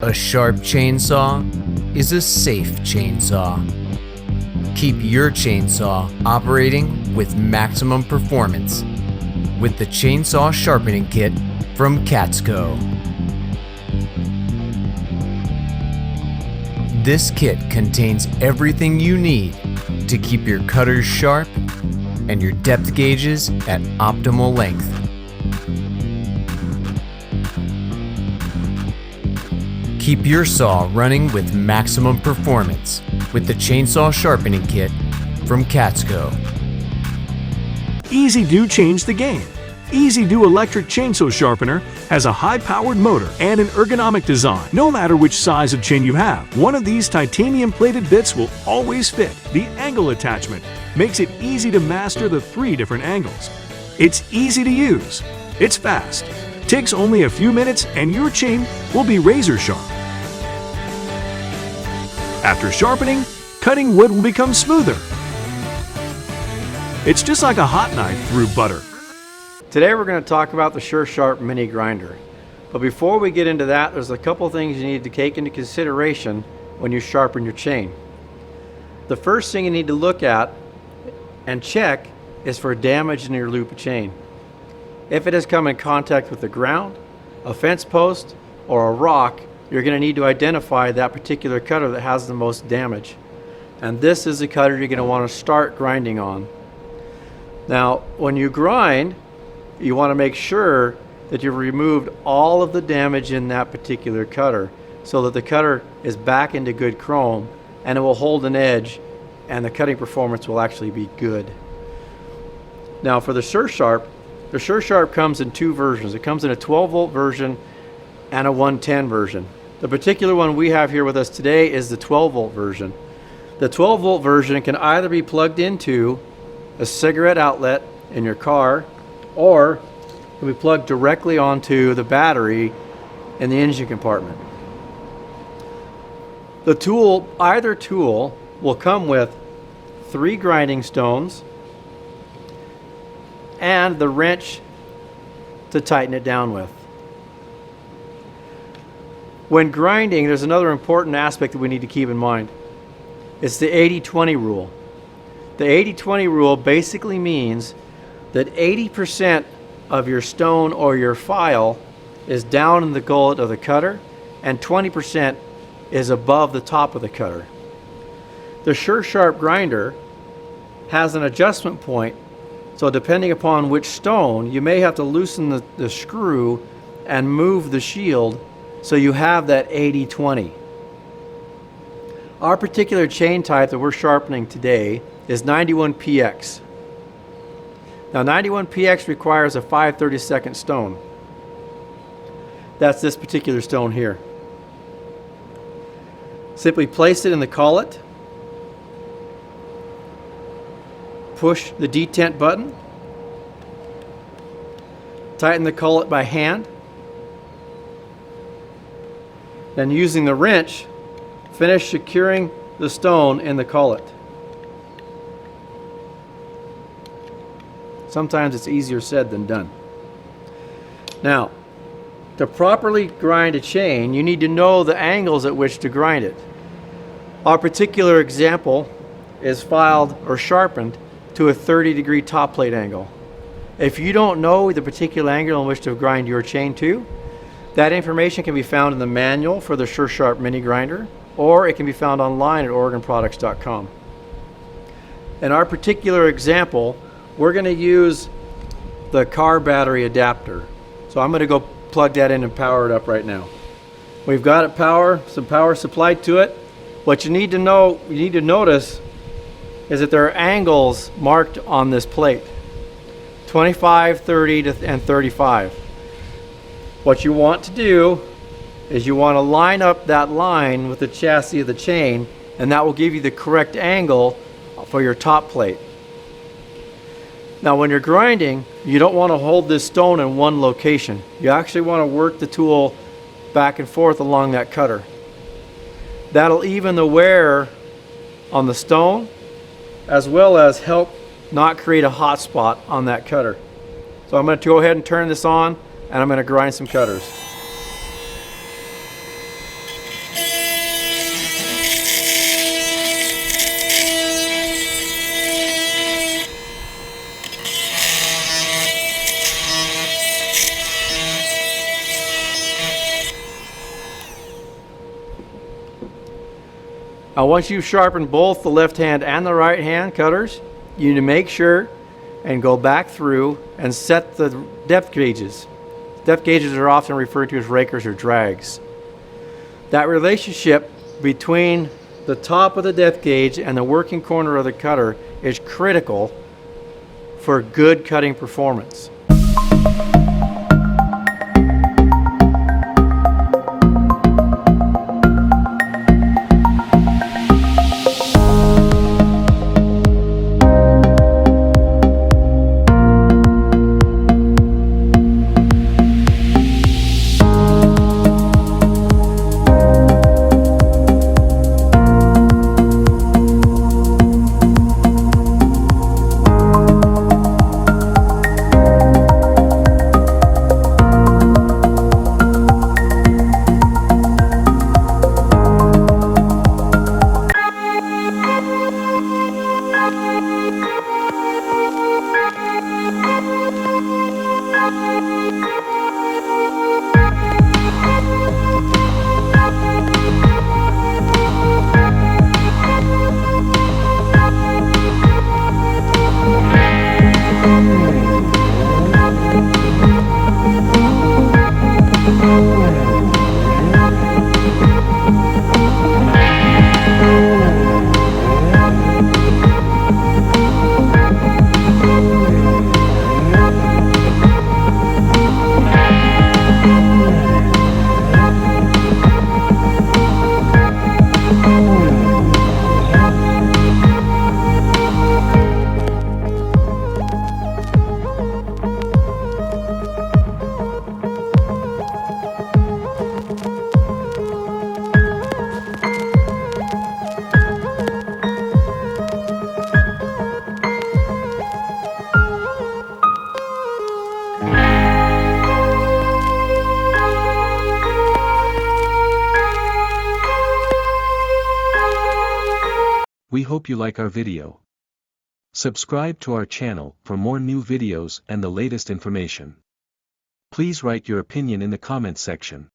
A sharp chainsaw is a safe chainsaw. Keep your chainsaw operating with maximum performance with the Chainsaw Sharpening Kit from Catco. This kit contains everything you need to keep your cutters sharp and your depth gauges at optimal length. Keep your saw running with maximum performance with the Chainsaw Sharpening Kit from Catco. Easy Do changed the game. Easy Do Electric Chainsaw Sharpener has a high-powered motor and an ergonomic design. No matter which size of chain you have, one of these titanium-plated bits will always fit. The angle attachment makes it easy to master the 3 different angles. It's easy to use. It's fast. Takes only a few minutes and your chain will be razor sharp. After sharpening, cutting wood will become smoother. It's just like a hot knife through butter. Today we're going to talk about the SureSharp mini grinder. But before we get into that, there's a couple things you need to take into consideration when you sharpen your chain. The first thing you need to look at and check is for damage in your loop of chain. If it has come in contact with the ground, a fence post, or a rock, you're going to need to identify that particular cutter that has the most damage. And this is the cutter you're going to want to start grinding on. Now, when you grind, you want to make sure that you've removed all of the damage in that particular cutter so that the cutter is back into good chrome and it will hold an edge and the cutting performance will actually be good. Now for the SureSharp comes in 2 versions. It comes in a 12-volt version and a 110 version. The particular one we have here with us today is the 12-volt version. The 12-volt version can either be plugged into a cigarette outlet in your car, or can be plugged directly onto the battery in the engine compartment. Either tool will come with 3 grinding stones and the wrench to tighten it down with. When grinding, there's another important aspect that we need to keep in mind. It's the 80-20 rule. The 80-20 rule basically means that 80% of your stone or your file is down in the gullet of the cutter and 20% is above the top of the cutter. The SureSharp grinder has an adjustment point, so depending upon which stone, you may have to loosen the screw and move the shield so you have that 80-20. Our particular chain type that we're sharpening today is 91PX. Now 91PX requires a 5/32 stone. That's this particular stone here. Simply place it in the collet, push the detent button, tighten the collet by hand, then using the wrench, finish securing the stone in the collet. Sometimes it's easier said than done. Now, to properly grind a chain, you need to know the angles at which to grind it. Our particular example is filed or sharpened to a 30-degree top plate angle. If you don't know the particular angle in which to grind your chain to, that information can be found in the manual for the SureSharp mini grinder, or it can be found online at OregonProducts.com. In our particular example, we're going to use the car battery adapter. So I'm going to go plug that in and power it up right now. We've got it some power supplied to it. What you need to notice is that there are angles marked on this plate. 25, 30, and 35. What you want to do is you want to line up that line with the chassis of the chain, and that will give you the correct angle for your top plate. Now when you're grinding, you don't want to hold this stone in one location. You actually want to work the tool back and forth along that cutter. That'll even the wear on the stone, as well as help not create a hot spot on that cutter. So I'm going to go ahead and turn this on, and I'm going to grind some cutters. Now once you've sharpened both the left hand and the right hand cutters, you need to make sure and go back through and set the depth gauges. Depth gauges are often referred to as rakers or drags. That relationship between the top of the depth gauge and the working corner of the cutter is critical for good cutting performance. We hope you like our video. Subscribe to our channel for more new videos and the latest information. Please write your opinion in the comments section.